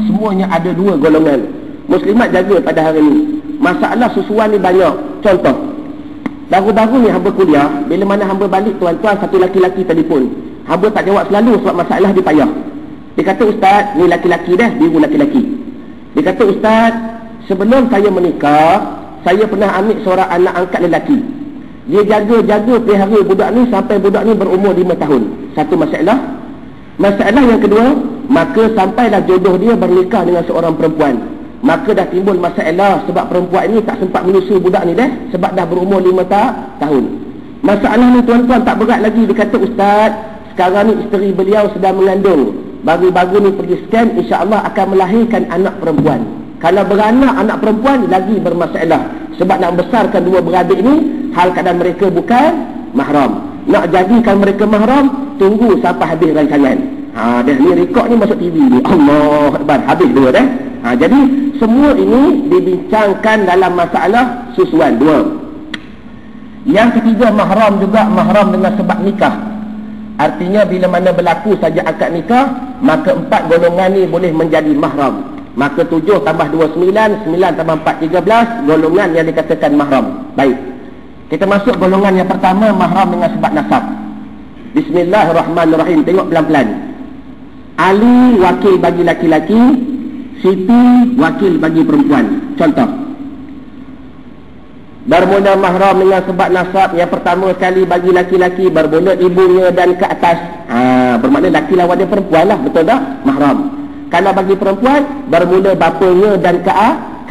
semuanya ada dua golongan. Muslimat jaga pada hari ini. Masalah susuan ni banyak. Contoh, baru-baru ni hamba kuliah, bila mana hamba balik tuan-tuan, satu laki-laki telefon. Hamba tak jawab selalu sebab masalah dia payah. Dia kata, "Ustaz, ni laki-laki dah, biru laki-laki." Dia kata, "Ustaz, sebelum saya menikah, saya pernah ambil seorang anak angkat lelaki. Dia jaga-jaga pelihara budak ni sampai budak ni berumur 5 tahun. Satu masalah. Masalah yang kedua, maka sampailah jodoh dia bernikah dengan seorang perempuan. Maka dah timbul masalah sebab perempuan ni tak sempat menyusu budak ni dah, sebab dah berumur 5 tahun. Masalah ni tuan-tuan tak berat lagi." Dia kata, "Ustaz, sekarang ni isteri beliau sedang mengandung. Baru-baru ni pergi scan, insya-Allah akan melahirkan anak perempuan. Kalau beranak anak perempuan lagi bermasalah. Sebab nak besarkan dua beradik ni, hal keadaan mereka bukan mahram. Nak jadikan mereka mahram, tunggu sampai habis rancangan." Dah ni rekod ni masuk TV ni. Allah Akbar, habis dua dah. Jadi semua ini dibincangkan dalam masalah susuan dua. Yang ketiga, mahram juga mahram dengan sebab nikah. Artinya bila mana berlaku saja akad nikah, maka 4 golongan ni boleh menjadi mahram. Maka 7 tambah 2 9, 9 tambah 4 13 golongan yang dikatakan mahram. Baik, kita masuk golongan yang pertama, mahram dengan sebab nasab. Bismillahirrahmanirrahim. Tengok pelan-pelan. Ali wakil bagi laki-laki, Siti wakil bagi perempuan. Contoh, bermula mahram dengan sebab nasab. Yang pertama sekali bagi laki-laki, bermula ibunya dan ke atas. Bermakna laki lawan dia perempuan lah, betul tak? Mahram. Kalau bagi perempuan, bermula bapanya dan ke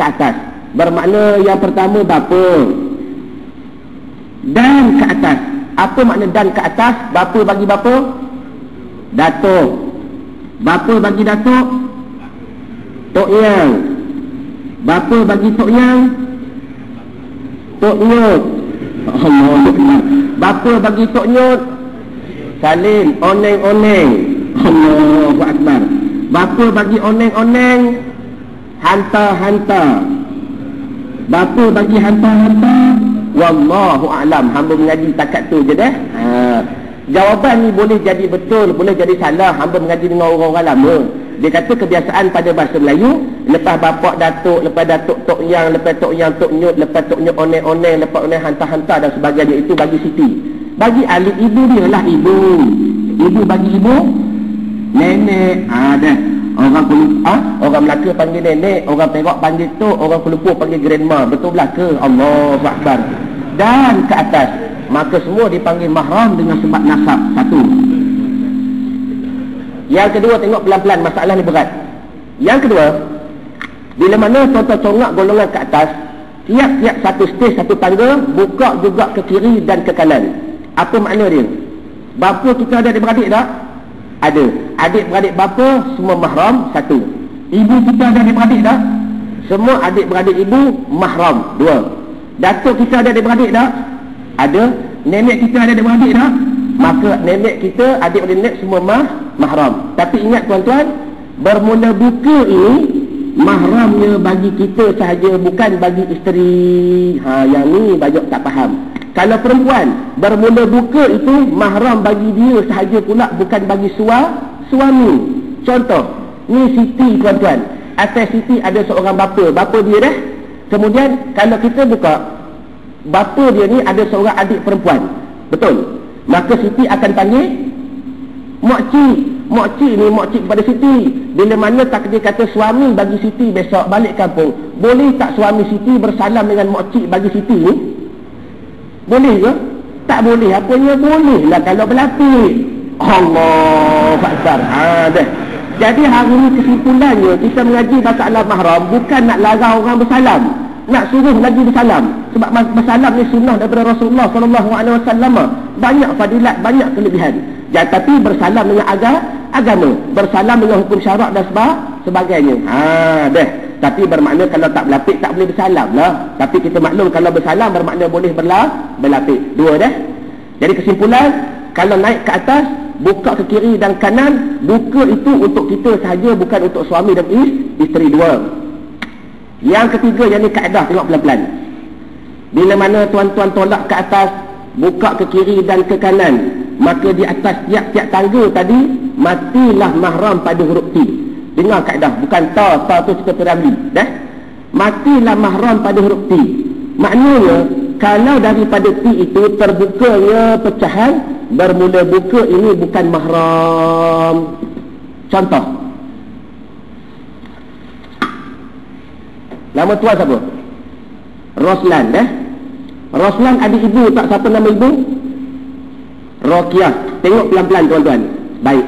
atas. Bermakna yang pertama bapa dan ke atas. Apa makna dan ke atas? Bapa bagi bapa, datuk. Bapa bagi datuk, tok yang. Bapa bagi tok yang, tok nyut. Allah. Bapa bagi tok nyut, salin, oneng-oneng. Allahu Akbar. Bapa bagi oneng-oneng, hantar-hantar. Bapa bagi hantar-hantar, wallahu a'lam. Hamba mengaji takat tu je dah. Jawapan ni boleh jadi betul, boleh jadi salah. Hamba mengaji dengan orang-orang lama. Dia kata kebiasaan pada bahasa Melayu, lepas bapak datuk, lepas datuk tok yang, lepas tok yang tok nyut, lepas tok nyut oneng-oneng, lepas oneng hantar-hantar dan sebagainya, itu bagi siti. Bagi ahli ibu dia lah ibu. Ibu bagi ibu, nenek. Dah. Orang Melaka panggil nenek, orang Perak panggil tok, orang Kelumpur panggil grandma. Betul belah ke? Allahu Akbar. Dan ke atas, maka semua dipanggil mahram dengan sebab nasab. Satu. Yang kedua, tengok pelan-pelan, masalah ni berat. Yang kedua, bila mana tuan-tuan congak golongan ke atas, tiap-tiap satu stage, satu tangga, buka juga ke kiri dan ke kanan. Apa makna dia? Bapa kita ada adik-beradik tak? Ada. Adik-beradik bapa semua mahram. Satu. Ibu kita ada adik-beradik tak? Semua adik-beradik ibu mahram. Dua. Datuk kita ada adik-beradik tak? Ada. Nenek kita ada adik-beradik tak? Maka nenek kita, adik-beradik nenek semua mahram. Tapi ingat tuan-tuan, bermula buka ini mahramnya bagi kita sahaja, bukan bagi isteri. Yang ni banyak tak faham. Kalau perempuan, bermula buka itu mahram bagi dia sahaja pula, bukan bagi suami. Contoh, ni Siti tuan-tuan. Atas Siti ada seorang bapa dia dah. Kemudian kalau kita buka, bapa dia ni ada seorang adik perempuan. Betul? Maka Siti akan panggil makcik. Makcik ni makcik kepada Siti. Bila mana takdir kata suami bagi Siti besok balik kampung, boleh tak suami Siti bersalam dengan makcik bagi Siti ni? Boleh ke? Tak boleh. Apanya boleh lah kalau berlapik. Allah Akbar. Dah. Jadi hari ini kesimpulannya, kita mengaji masalah mahram bukan nak larang orang bersalam, nak suruh lagi bersalam. Sebab bersalam ni sunnah daripada Rasulullah SAW. Banyak fadilat, banyak kelebihan. Ya, tapi bersalam dengan agama, bersalam dengan hukum syarak dan sebagainya. Dah. Tapi bermakna kalau tak berlapik tak boleh bersalam lah. Tapi kita maklum kalau bersalam bermakna boleh berlapik. Dua dah. Jadi kesimpulan, kalau naik ke atas, buka ke kiri dan kanan, buka itu untuk kita sahaja, bukan untuk suami dan isteri. Dua. Yang ketiga, yang ni kaedah, tengok pelan-pelan. Bila mana tuan-tuan tolak ke atas, buka ke kiri dan ke kanan, maka di atas tiap-tiap tangga tadi matilah mahram pada huruf T. Dengar kaedah, bukan ta tu kita teramli. Dah? Matilah mahram pada huruf T. Maknanya, kalau daripada T itu terbukanya pecahan, bermula buka ini bukan mahram. Contoh. Nama tuan siapa? Roslan, dah? Roslan ada ibu tak? Siapa nama ibu? Rokiah. Tengok pelan-pelan tuan-tuan. Baik.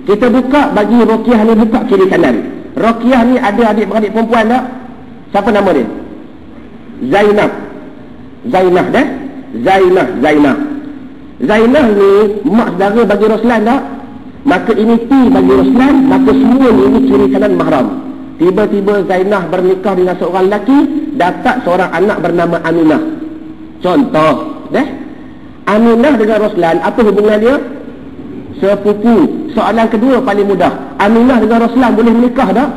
Kita buka bagi Rokiah ni, buka kiri kanan. Rokiah ni ada adik-beradik perempuan tak? Siapa nama dia? Zainab. Zainah, dah? Zainah ni mak saudara bagi Roslan tak? Maka ini T bagi Roslan. Maka semua ni kiri kanan mahram. Tiba-tiba Zainah bernikah dengan seorang lelaki, dapat seorang anak bernama Aminah. Contoh, dah? Aminah dengan Roslan, apa hubungan dia? Sepupu. Soalan kedua paling mudah. Aminah dengan Roslan boleh menikah tak?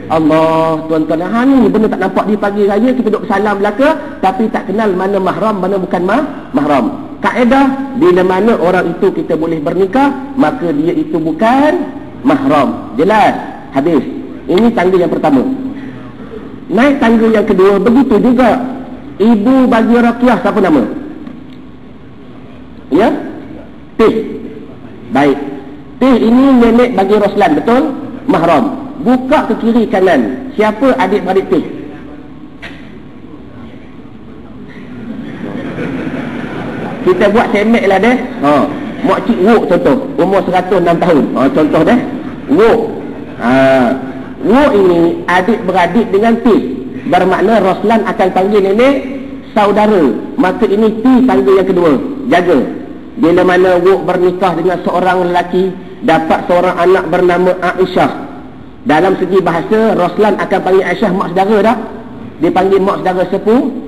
Allah, tuan-tuan, ni benda tak nampak di pagi raya, kita duduk salam belaka, tapi tak kenal mana mahram, mana bukan mahram. Kaedah, bila mana orang itu kita boleh bernikah, maka dia itu bukan mahram. Jelas? Habis. Ini tangga yang pertama. Naik tangga yang kedua, begitu juga. Ibu bagi Raqiah, siapa nama? Ya? Teh. Baik. Teh ini nenek bagi Roslan, betul? Mahram. Buka ke kiri kanan. Siapa adik-beradik Teh? Kita buat semek lah deh. Mak cik Wok contoh, umur 106 tahun. Contoh deh. Wok. Wok ini adik-beradik dengan Teh. Bermakna Roslan akan panggil nenek saudara. Maka ini T tangga yang kedua. Jaga. Bila mana Wok bernikah dengan seorang lelaki, dapat seorang anak bernama Aisyah. Dalam segi bahasa, Roslan akan panggil Aisyah mak saudara tak? Dia panggil mak saudara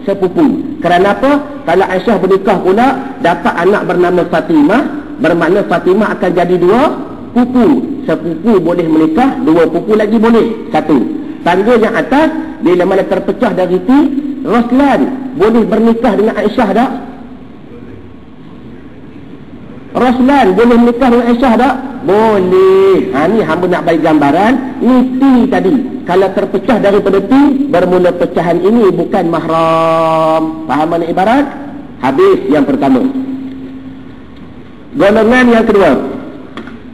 sepupu. Kerana apa? Kalau Aisyah bernikah pula, dapat anak bernama Fatimah, bermakna Fatimah akan jadi dua pupu. Sepupu boleh menikah, dua pupu lagi boleh. Satu. Tangga yang atas, bila mana terpecah dari T, Roslan boleh bernikah dengan Aisyah tak? Roslan boleh menikah dengan Aisyah tak? Boleh. Ni hamba nak bagi gambaran. Ni T tadi. Kalau terpecah daripada T, bermula pecahan ini bukan mahram. Faham mana ibarat? Habis yang pertama. Golongan yang kedua,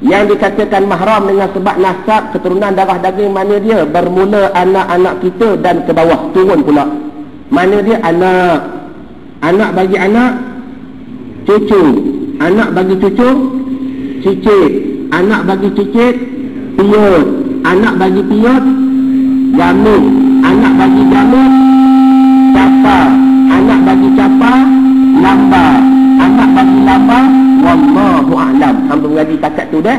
yang dikatakan mahram dengan sebab nasab, keturunan, darah daging, mana dia? Bermula anak-anak kita dan ke bawah, turun pula. Mana dia? Anak. Anak bagi anak, cucu. Anak bagi cucu, cicit. Anak bagi cicit, piut. Anak bagi piut, jamut. Anak bagi jamut, capa. Anak bagi capa, lamba. Anak bagi lamba, wallahu a'lam. Hamba mengaji takat tu dah.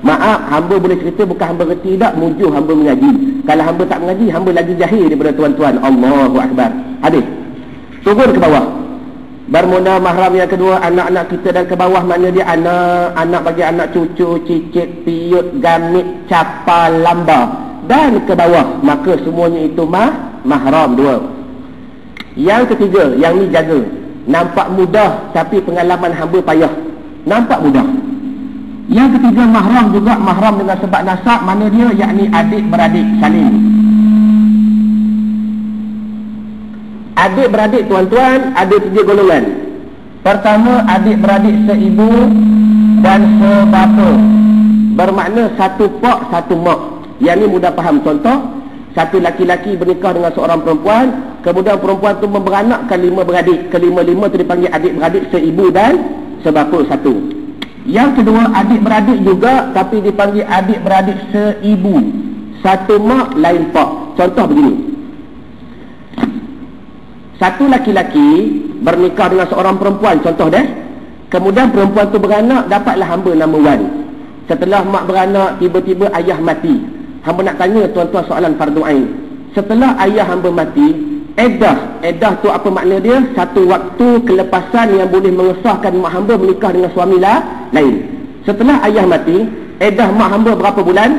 Maaf, hamba boleh cerita bukan hamba reti tak, mujuh hamba mengaji. Kalau hamba tak mengaji, hamba lagi jahil daripada tuan-tuan. Allahu akbar. Habis. Turun ke bawah. Bermula mahram yang kedua, anak-anak kita dan ke bawah, mana dia? Anak bagi anak, cucu, cicit, piut, gamit, capa, lamba dan ke bawah. Maka semuanya itu mahram dua. Yang ketiga, yang ni jaga. Nampak mudah tapi pengalaman hamba payah. Nampak mudah. Yang ketiga, mahram juga mahram dengan sebab nasab, mana dia? Yakni adik-beradik saling. Adik-beradik tuan-tuan ada 3 golongan. Pertama, adik-beradik seibu dan sebapa. Bermakna satu pak, satu mak. Yang ni mudah faham. Contoh, satu laki-laki bernikah dengan seorang perempuan, kemudian perempuan tu memberanakkan 5 beradik. Kelima-lima tu dipanggil adik-beradik seibu dan sebapa satu. Yang kedua, adik-beradik juga tapi dipanggil adik-beradik seibu. Satu mak, lain pak. Contoh begini. Satu laki-laki bernikah dengan seorang perempuan, contoh dah. Kemudian perempuan tu beranak, dapatlah hamba nama Wan. Setelah mak beranak, tiba-tiba ayah mati. Hamba nak tanya tuan-tuan soalan fardu ain. Setelah ayah hamba mati, Edah tu apa makna dia? Satu waktu kelepasan yang boleh mengesahkan mak hamba menikah dengan suami lain. Setelah ayah mati, edah mak hamba berapa bulan?